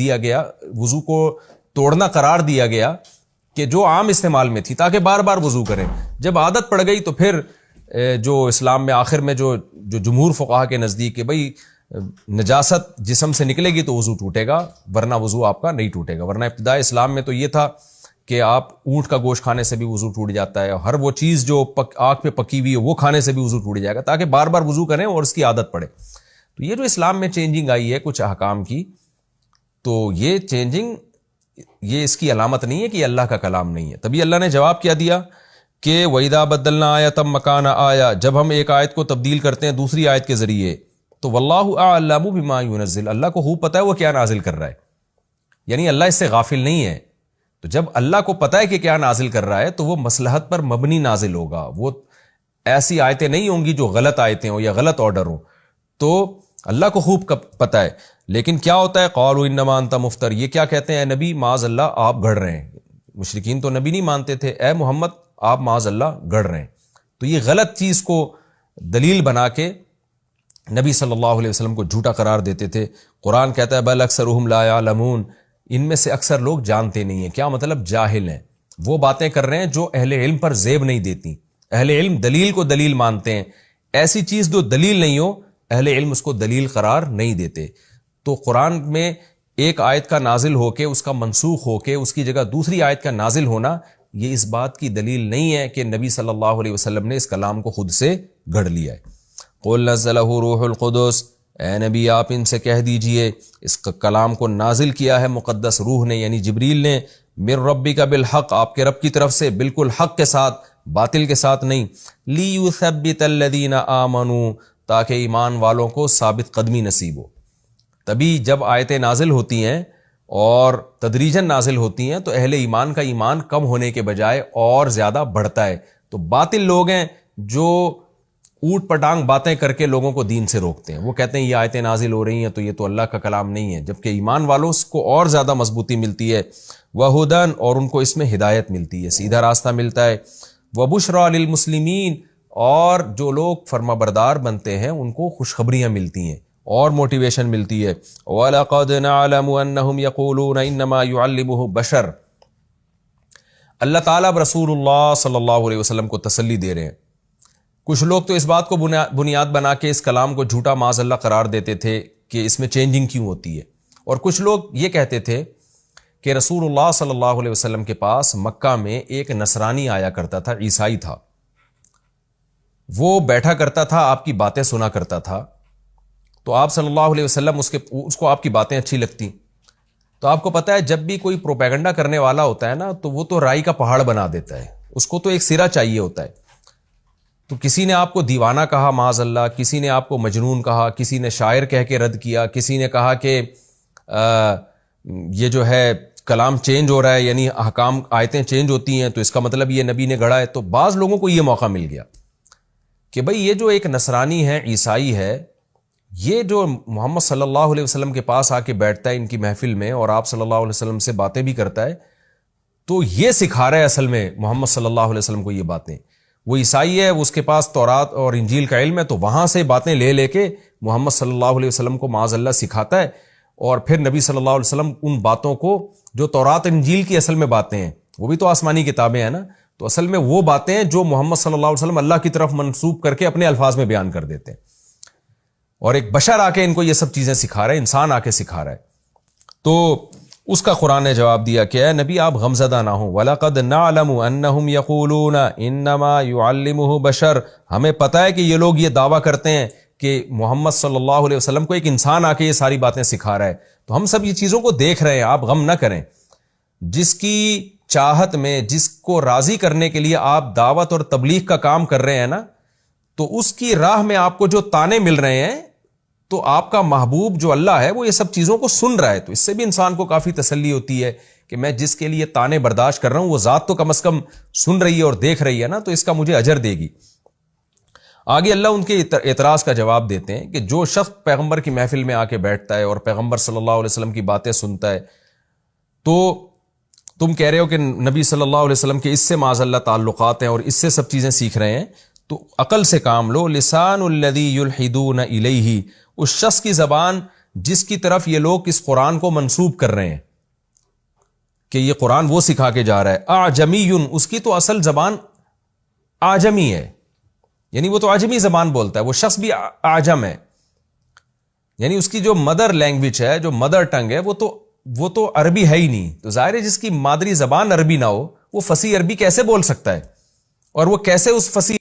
دیا گیا, وضو کو توڑنا قرار دیا گیا کہ جو عام استعمال میں تھی, تاکہ بار بار وضو کریں. جب عادت پڑ گئی تو پھر جو اسلام میں آخر میں جو جمہور فقہا کے نزدیک کہ بھئی نجاست جسم سے نکلے گی تو وضو ٹوٹے گا, ورنہ وضو آپ کا نہیں ٹوٹے گا. ورنہ ابتدائی اسلام میں تو یہ تھا کہ آپ اونٹ کا گوشت کھانے سے بھی وضو ٹوٹ جاتا ہے, ہر وہ چیز جو آگ پہ پکی ہوئی ہے وہ کھانے سے بھی وضو ٹوٹ جائے گا, تاکہ بار بار وضو کریں اور اس کی عادت پڑے. تو یہ جو اسلام میں چینجنگ آئی ہے کچھ احکام کی, تو یہ چینجنگ یہ اس کی علامت نہیں ہے کہ یہ اللہ کا کلام نہیں ہے. تبھی اللہ نے جواب کیا دیا کہ وَإِذَا بَدَّلْنَا آیَةً مَكَانَ آیَةٍ, جب ہم ایک آیت کو تبدیل کرتے ہیں دوسری آیت کے ذریعے, تو وَاللَّهُ أَعْلَمُ بِمَا يُنَزِّلُ, اللہ کو خوب پتہ ہے وہ کیا نازل کر رہا ہے, یعنی اللہ اس سے غافل نہیں ہے. تو جب اللہ کو پتہ ہے کہ کیا نازل کر رہا ہے تو وہ مصلحت پر مبنی نازل ہوگا, وہ ایسی آیتیں نہیں ہوں گی جو غلط آیتیں ہوں یا غلط آرڈر ہوں. تو اللہ کو خوب پتہ ہے. لیکن کیا ہوتا ہے, قالوا انما انت مفتر, یہ کیا کہتے ہیں, اے نبی معاذ اللہ آپ گھڑ رہے ہیں. مشرکین تو نبی نہیں مانتے تھے, اے محمد آپ معاذ اللہ گھڑ رہے ہیں. تو یہ غلط چیز کو دلیل بنا کے نبی صلی اللہ علیہ وسلم کو جھوٹا قرار دیتے تھے. قرآن کہتا ہے بل اکثرهم لا يعلمون, ان میں سے اکثر لوگ جانتے نہیں ہیں. کیا مطلب, جاہل ہیں, وہ باتیں کر رہے ہیں جو اہل علم پر زیب نہیں دیتی. اہل علم دلیل کو دلیل مانتے ہیں, ایسی چیز جو دلیل نہیں ہو اہل علم اس کو دلیل قرار نہیں دیتے. تو قرآن میں ایک آیت کا نازل ہو کے اس کا منسوخ ہو کے اس کی جگہ دوسری آیت کا نازل ہونا, یہ اس بات کی دلیل نہیں ہے کہ نبی صلی اللہ علیہ وسلم نے اس کلام کو خود سے گھڑ لیا ہے. قل نزلہ روح القدس, اے نبی آپ ان سے کہہ دیجئے اس کلام کو نازل کیا ہے مقدس روح نے یعنی جبریل نے, من ربک بالحق, آپ کے رب کی طرف سے بالکل حق کے ساتھ, باطل کے ساتھ نہیں, لیثبت الذین آمنوا, تاکہ ایمان والوں کو ثابت قدمی نصیب ہو. تبھی جب آیتیں نازل ہوتی ہیں اور تدریجاً نازل ہوتی ہیں تو اہل ایمان کا ایمان کم ہونے کے بجائے اور زیادہ بڑھتا ہے. تو باطل لوگ ہیں جو اوٹ پٹانگ باتیں کر کے لوگوں کو دین سے روکتے ہیں, وہ کہتے ہیں یہ آیتیں نازل ہو رہی ہیں تو یہ تو اللہ کا کلام نہیں ہے, جبکہ ایمان والوں کو اور زیادہ مضبوطی ملتی ہے. وہدن, اور ان کو اس میں ہدایت ملتی ہے, سیدھا راستہ ملتا ہے. وبشریٰ للمسلمین, اور جو لوگ فرما بردار بنتے ہیں ان کو خوشخبریاں ملتی ہیں اور موٹیویشن ملتی ہے. وَلَقَدْ نَعْلَمُ أَنَّهُمْ يَقُولُونَ إِنَّمَا يُعَلِّمُهُ بَشَرٌ, اللہ تعالیٰ رسول اللہ صلی اللہ علیہ وسلم کو تسلی دے رہے ہیں. کچھ لوگ تو اس بات کو بنیاد بنا کے اس کلام کو جھوٹا معاذ اللہ قرار دیتے تھے کہ اس میں چینجنگ کیوں ہوتی ہے, اور کچھ لوگ یہ کہتے تھے کہ رسول اللہ صلی اللہ علیہ وسلم کے پاس مکہ میں ایک نصرانی آیا کرتا تھا, عیسائی تھا, وہ بیٹھا کرتا تھا, آپ کی باتیں سنا کرتا تھا, تو آپ صلی اللہ علیہ وسلم اس کو آپ کی باتیں اچھی لگتی. تو آپ کو پتہ ہے جب بھی کوئی پروپیگنڈا کرنے والا ہوتا ہے نا تو وہ تو رائی کا پہاڑ بنا دیتا ہے, اس کو تو ایک سرا چاہیے ہوتا ہے. تو کسی نے آپ کو دیوانہ کہا معاذ اللہ, کسی نے آپ کو مجنون کہا, کسی نے شاعر کہہ کے رد کیا, کسی نے کہا کہ یہ جو ہے کلام چینج ہو رہا ہے, یعنی احکام آیتیں چینج ہوتی ہیں تو اس کا مطلب یہ نبی نے گھڑا ہے. تو بعض لوگوں کو یہ موقع مل گیا کہ بھئی یہ جو ایک نصرانی ہے, عیسائی ہے, یہ جو محمد صلی اللہ علیہ وسلم کے پاس آ کے بیٹھتا ہے ان کی محفل میں اور آپ صلی اللہ علیہ وسلم سے باتیں بھی کرتا ہے, تو یہ سکھا رہا ہے اصل میں محمد صلی اللہ علیہ وسلم کو یہ باتیں. وہ عیسائی ہے, اس کے پاس تورات اور انجیل کا علم ہے, تو وہاں سے باتیں لے لے کے محمد صلی اللہ علیہ وسلم کو معاذ اللہ سکھاتا ہے, اور پھر نبی صلی اللہ علیہ وسلم ان باتوں کو جو تورات انجیل کی اصل میں باتیں ہیں, وہ بھی تو آسمانی کتابیں ہیں نا, تو اصل میں وہ باتیں ہیں جو محمد صلی اللہ علیہ وسلم اللہ کی طرف منسوب کر کے اپنے الفاظ میں بیان کر دیتے ہیں, اور ایک بشر آ کے ان کو یہ سب چیزیں سکھا رہا ہے, انسان آ کے سکھا رہا ہے. تو اس کا قرآن نے جواب دیا کہ اے نبی آپ غمزدہ نہ ہوں. وَلَقَدْ نَعْلَمُ أَنَّهُمْ يَقُولُونَ إِنَّمَا يُعَلِّمُهُ بشر, ہمیں پتہ ہے کہ یہ لوگ یہ دعویٰ کرتے ہیں کہ محمد صلی اللہ علیہ وسلم کو ایک انسان آ کے یہ ساری باتیں سکھا رہا ہے. تو ہم سب یہ چیزوں کو دیکھ رہے ہیں, آپ غم نہ کریں. جس کی چاہت میں, جس کو راضی کرنے کے لیے آپ دعوت اور تبلیغ کا کام کر رہے ہیں نا, تو اس کی راہ میں آپ کو جو تانے مل رہے ہیں, تو آپ کا محبوب جو اللہ ہے وہ یہ سب چیزوں کو سن رہا ہے. تو اس سے بھی انسان کو کافی تسلی ہوتی ہے کہ میں جس کے لیے تانے برداشت کر رہا ہوں وہ ذات تو کم از کم سن رہی ہے اور دیکھ رہی ہے نا, تو اس کا مجھے اجر دے گی. آگے اللہ ان کے اعتراض کا جواب دیتے ہیں کہ جو شخص پیغمبر کی محفل میں آ کے بیٹھتا ہے اور پیغمبر صلی اللہ علیہ وسلم کی باتیں سنتا ہے, تو تم کہہ رہے ہو کہ نبی صلی اللہ علیہ وسلم کے اس سے معاذ اللہ تعلقات ہیں اور اس سے سب چیزیں سیکھ رہے ہیں, تو عقل سے کام لو. لسان الذی یلحدون الیہ, اس شخص کی زبان جس کی طرف یہ لوگ اس قرآن کو منسوب کر رہے ہیں کہ یہ قرآن وہ سکھا کے جا رہا ہے، اعجمی، اس کی تو اصل زبان اعجمی ہے، یعنی وہ تو اعجمی زبان بولتا ہے، وہ شخص بھی اعجم ہے، یعنی اس کی جو مدر لینگویج ہے، جو مدر ٹنگ ہے، وہ تو عربی ہے ہی نہیں. تو ظاہر ہے جس کی مادری زبان عربی نہ ہو وہ فصیح عربی کیسے بول سکتا ہے، اور وہ کیسے اس فصیح